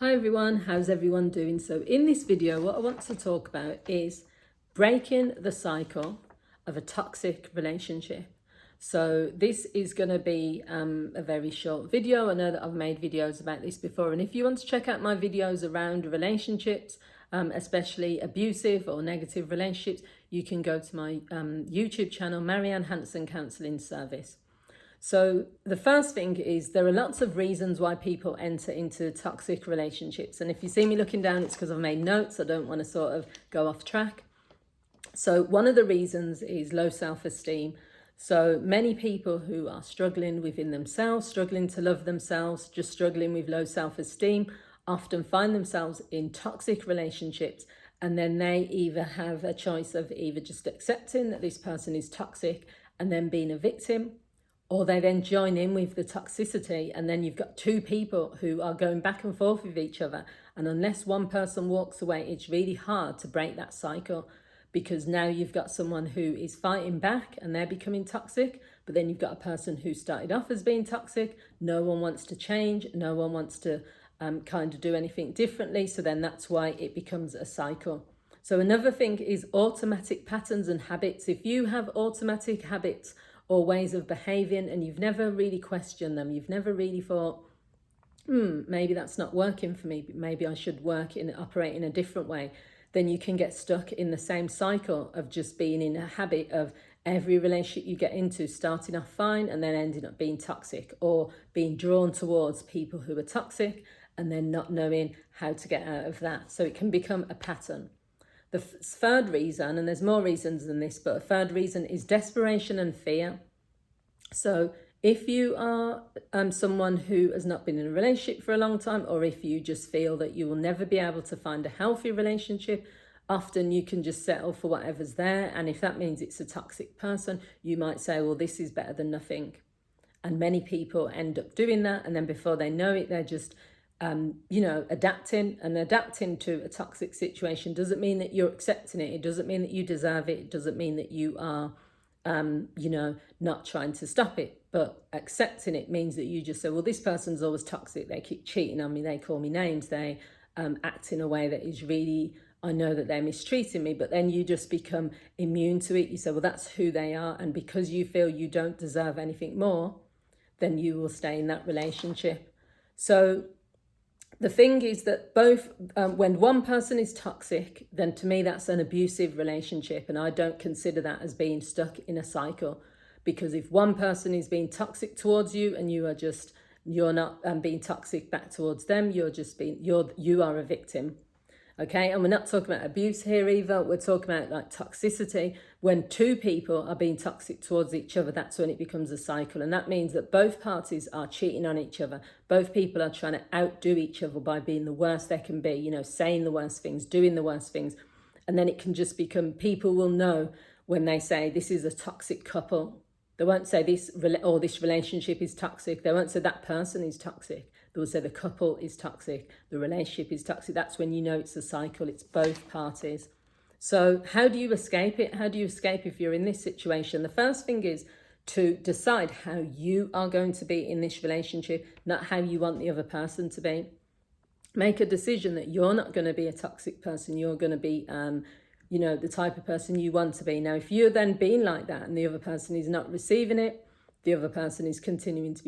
Hi everyone, how's everyone doing? So in this video, what I want to talk about is breaking the cycle of a toxic relationship. So this is going to be a very short video. I know that I've made videos about this before, and if you want to check out my videos around relationships, especially abusive or negative relationships, you can go to my YouTube channel, Marianne Hanson Counselling Service. So the first thing is there are lots of reasons why people enter into toxic relationships. And if you see me looking down, it's because I've made notes. I don't want to sort of go off track. So one of the reasons is low self-esteem. So many people who are struggling within themselves, struggling to love themselves, just struggling with low self-esteem, often find themselves in toxic relationships. And then they either have a choice of either just accepting that this person is toxic and then being a victim, or they then join in with the toxicity, and then you've got two people who are going back and forth with each other. And unless one person walks away, it's really hard to break that cycle, because now you've got someone who is fighting back and they're becoming toxic, but then you've got a person who started off as being toxic. No one wants to change. No one wants to kind of do anything differently. So then that's why it becomes a cycle. So another thing is automatic patterns and habits. If you have automatic habits or ways of behaving and you've never really questioned them, you've never really thought, maybe that's not working for me, maybe I should operate in a different way, then you can get stuck in the same cycle of just being in a habit of every relationship you get into starting off fine and then ending up being toxic, or being drawn towards people who are toxic and then not knowing how to get out of that. So it can become a pattern. The third reason, and there's more reasons than this, but a third reason is desperation and fear. So if you are someone who has not been in a relationship for a long time, or if you just feel that you will never be able to find a healthy relationship, often you can just settle for whatever's there. And if that means it's a toxic person, you might say, well, this is better than nothing. And many people end up doing that. And then before they know it, they're just adapting to a toxic situation. Doesn't mean that you're accepting it. It doesn't mean that you deserve it. It doesn't mean that you are, not trying to stop it. But accepting it means that you just say, well, this person's always toxic. They keep cheating on me. They call me names. They act in a way that is really, I know that they're mistreating me. But then you just become immune to it. You say, well, that's who they are. And because you feel you don't deserve anything more, then you will stay in that relationship. So the thing is that both, when one person is toxic, then to me that's an abusive relationship, and I don't consider that as being stuck in a cycle. Because if one person is being toxic towards you and you're not being toxic back towards them, you are a victim. Okay, and we're not talking about abuse here either. We're talking about like toxicity. When two people are being toxic towards each other, that's when it becomes a cycle. And that means that both parties are cheating on each other. Both people are trying to outdo each other by being the worst they can be, saying the worst things, doing the worst things. And then it can just become, people will know when they say this is a toxic couple. They won't say this relationship is toxic. They won't say that person is toxic. They will say the couple is toxic, the relationship is toxic. That's when you know it's a cycle. It's both parties. So how do you escape it? How do you escape if you're in this situation? The first thing is to decide how you are going to be in this relationship, not how you want the other person to be. Make a decision that you're not going to be a toxic person. You're going to be the type of person you want to be. Now, if you're then being like that and the other person is not receiving it, the other person is continuing to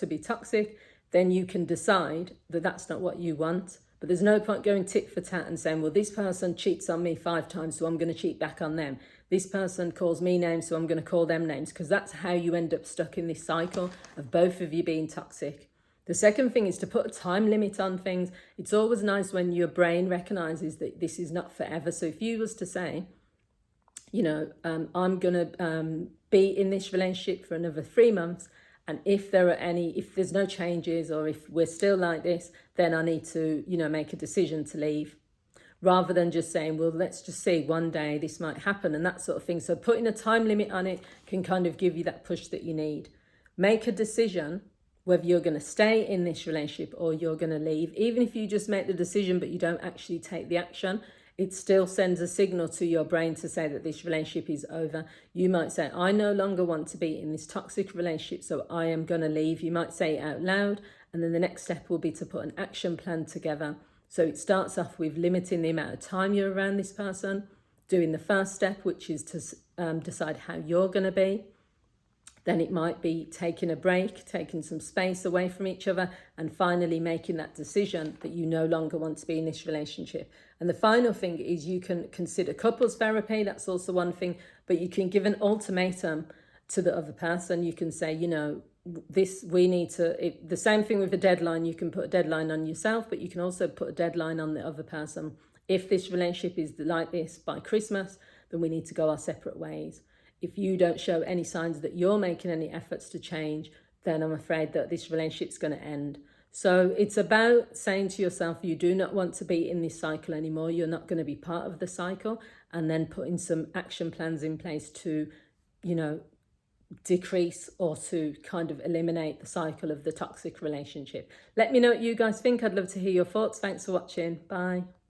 be toxic, then you can decide that that's not what you want. But there's no point going tit for tat and saying, well, this person cheats on me 5 times, so I'm going to cheat back on them. This person calls me names, so I'm going to call them names, because that's how you end up stuck in this cycle of both of you being toxic. The second thing is to put a time limit on things. It's always nice when your brain recognizes that this is not forever. So if you was to say, I'm going to be in this relationship for another 3 months, and if there's no changes, or if we're still like this, then I need to, make a decision to leave. Rather than just saying, well, let's just see, one day this might happen and that sort of thing. So putting a time limit on it can kind of give you that push that you need. Make a decision whether you're going to stay in this relationship or you're going to leave. Even if you just make the decision but you don't actually take the action, it still sends a signal to your brain to say that this relationship is over. You might say, I no longer want to be in this toxic relationship, so I am going to leave. You might say it out loud, And then the next step will be to put an action plan together. So it starts off with limiting the amount of time you're around this person, doing the first step, which is to decide how you're going to be. Then it might be taking a break, taking some space away from each other, and finally making that decision that you no longer want to be in this relationship. And the final thing is you can consider couples therapy. That's also one thing, but you can give an ultimatum to the other person. You can say, we need to, the same thing with a deadline. You can put a deadline on yourself, but you can also put a deadline on the other person. If this relationship is like this by Christmas, then we need to go our separate ways. If you don't show any signs that you're making any efforts to change, then I'm afraid that this relationship's going to end. So it's about saying to yourself, you do not want to be in this cycle anymore. You're not going to be part of the cycle, and then putting some action plans in place to, decrease or to kind of eliminate the cycle of the toxic relationship. Let me know what you guys think. I'd love to hear your thoughts. Thanks for watching. Bye.